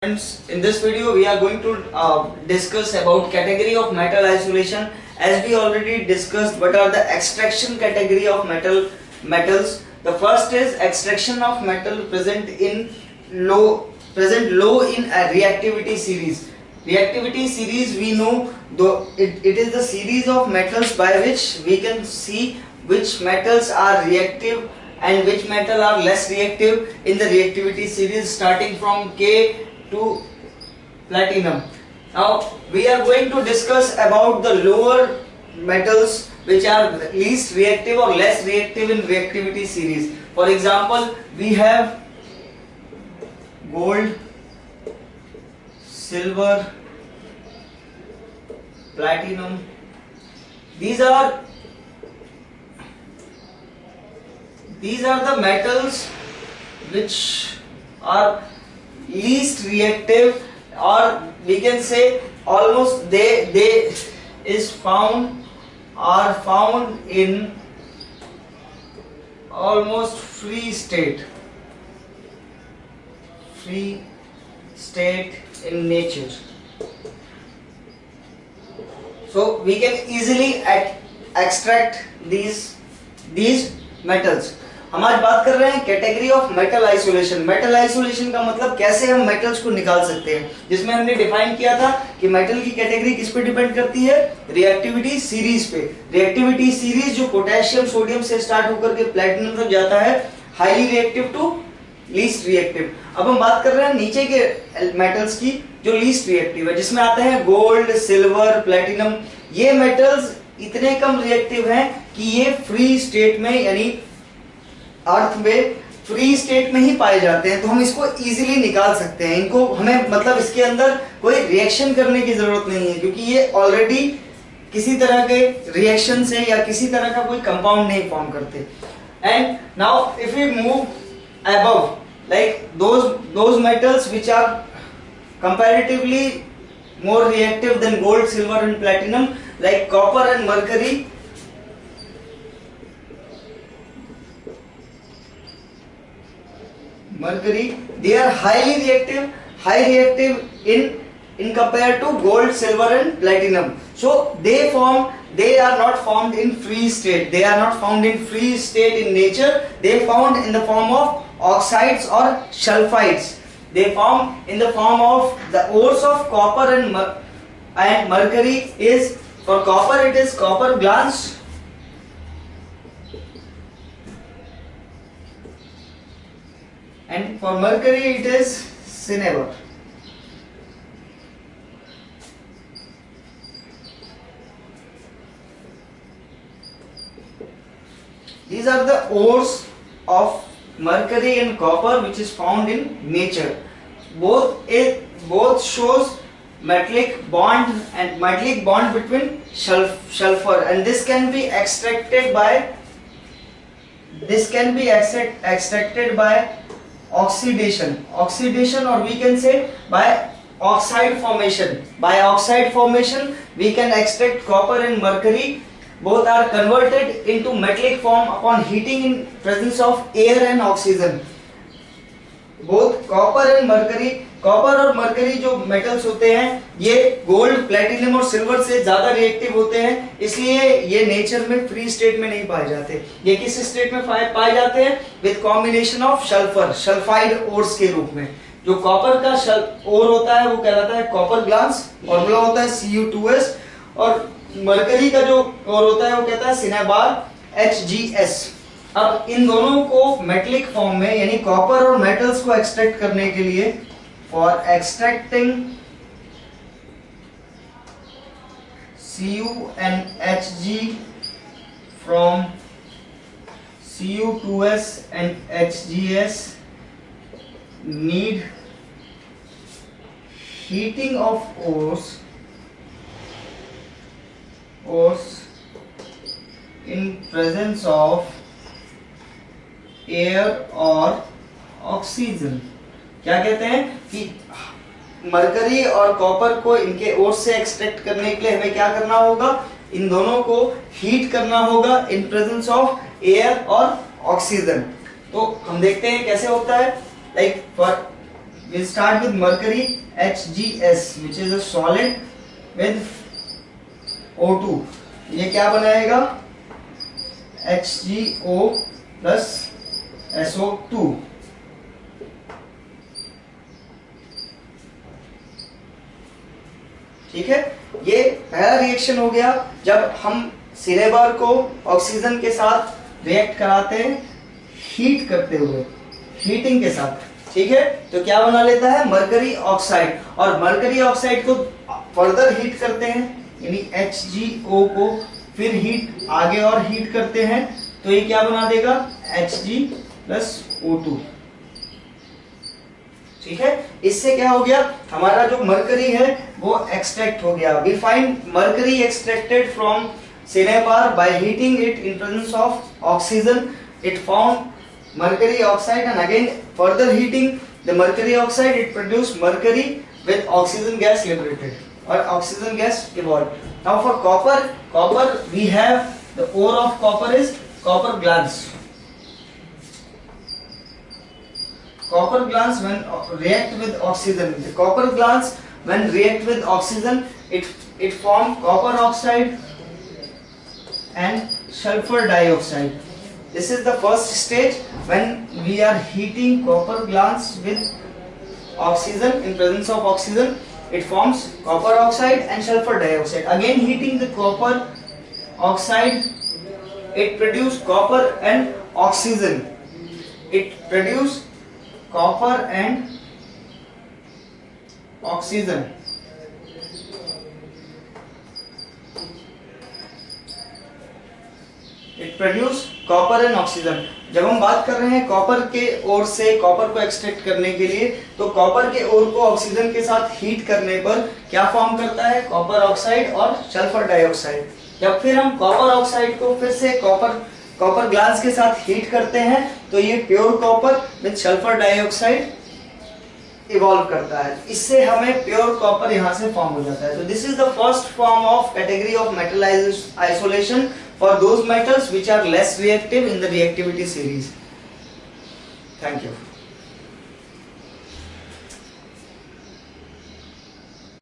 Friends, in this video we are going to discuss about category of metal isolation. As we already discussed, what are the extraction category of metals. The first is extraction of metal present low in a reactivity series. Reactivity series, we know though it is the series of metals by which we can see which metals are reactive and which metal are less reactive in the reactivity series, starting from K to platinum. Now we are going to discuss about the lower metals which are least reactive or less reactive in reactivity series. For example, we have gold, silver, platinum. These are the metals which are least reactive, or we can say almost they are found in almost free state in nature. So we can easily extract these metals. हम आज बात कर रहे हैं category of metal isolation. Metal isolation का मतलब कैसे हम मेटल्स को निकाल सकते हैं, जिसमें हमने डिफाइन किया था कि मेटल की कैटेगरी किस पे डिपेंड करती है, रिएक्टिविटी सीरीज पे. रिएक्टिविटी सीरीज जो पोटेशियम सोडियम से स्टार्ट होकर के प्लैटिनम तक जाता है, highly reactive to least reactive. अब हम बात कर रहे हैं नीचे के मेटल्स की जो लीस्ट रिएक्टिव है, जिसमें आते हैं गोल्ड, सिल्वर, प्लैटिनम. ये मेटल्स इतने कम रिएक्टिव हैं कि ये फ्री स्टेट में यानी अर्थ में फ्री स्टेट में ही पाए जाते हैं. तो हम इसको इजीली निकाल सकते हैं. इनको हमें मतलब इसके अंदर कोई रिएक्शन करने की जरूरत नहीं है, क्योंकि ये ऑलरेडी किसी तरह के रिएक्शन से या किसी तरह का कोई कंपाउंड नहीं फॉर्म करते. And now if we move above, like those metals which are comparatively more reactive than gold, silver and platinum, like copper and mercury. They are high reactive in compared to gold, silver and platinum. So they are not found in free state. They are not found in free state in nature. They found in the form of oxides or sulfides. They form in the form of the ores of copper and mercury. Is for copper it is copper glans, and for mercury it is cinnabar. These are the ores of mercury and copper which is found in nature. Both shows metallic bond between sulfur, and this can be extracted by oxidation, or we can say by oxide formation. By oxide formation we can extract copper and mercury. Both are converted into metallic form upon heating in presence of air and oxygen. Both copper और mercury जो metals होते हैं, ये gold, platinum और silver से ज्यादा reactive होते हैं, इसलिए ये nature में free state में नहीं पाए जाते. ये किस state में पाए जाते हैं? With combination of sulfide ores के रूप में. जो copper का ore होता है वो कहलाता है copper glans, फॉर्मूला होता है Cu2s, और मरकरी का जो और होता है वो कहता है सिनेबार HgS. अब इन दोनों को मेटलिक फॉर्म में यानी कॉपर और मेटल्स को एक्सट्रैक्ट करने के लिए, for extracting Cu and Hg from Cu2s and HgS, need heating of ores in presence of air और ऑक्सीजन. क्या कहते हैं कि मरकरी और कॉपर को इनके ओर्स से एक्सट्रैक्ट करने के लिए हमें क्या करना होगा, इन दोनों को हीट करना होगा इन प्रेजेंस ऑफ एयर और ऑक्सीजन. तो हम देखते हैं कैसे होता है. Like for we'll start with mercury HgS which is a solid with O2. ये क्या बनाएगा? HgO plus SO2. ठीक है, ये पहला रिएक्शन हो गया जब हम सिनेबार को ऑक्सीजन के साथ रिएक्ट कराते हैं हीट करते हुए, हीटिंग के साथ। ठीक है, तो क्या बना लेता है? Mercury oxide. और मरकरी ऑक्साइड को फर्दर हीट करते हैं यानी HgO को फिर हीट आगे और हीट करते हैं तो ये क्या बना देगा? Hg plus O2। ठीक है, इससे क्या हो गया? हमारा जो मरकरी है वो एक्सट्रैक्ट हो गया। We find mercury extracted from cinnabar by heating it in presence of oxygen. It form mercury oxide and again further heating the mercury oxide, it produced mercury with oxygen gas liberated or oxygen gas evolved. Now for copper we have the ore of copper is copper glans. Copper glans when react with oxygen, the copper glans when react with oxygen it form copper oxide and sulfur dioxide. This is the first stage when we are heating copper glans with oxygen. In presence of oxygen it forms copper oxide and sulfur dioxide. Again heating the copper oxide, it produce copper and oxygen. It produce copper and oxygen. It produce copper and oxygen. जब हम बात कर रहे हैं copper के ओर से copper को extract करने के लिए, तो कॉपर के ओर को ऑक्सीजन के साथ हीट करने पर क्या फॉर्म करता है? कॉपर ऑक्साइड और सल्फर डाइऑक्साइड। जब फिर हम कॉपर ऑक्साइड को फिर से कॉपर ग्लास के साथ हीट करते हैं तो ये pure copper with sulphur dioxide evolve करता है। इससे हमें प्योर कॉपर यहाँ से फॉर्म हो जाता है। तो this is the first form of category of metal isolation for those metals which are less reactive in the reactivity series. Thank you.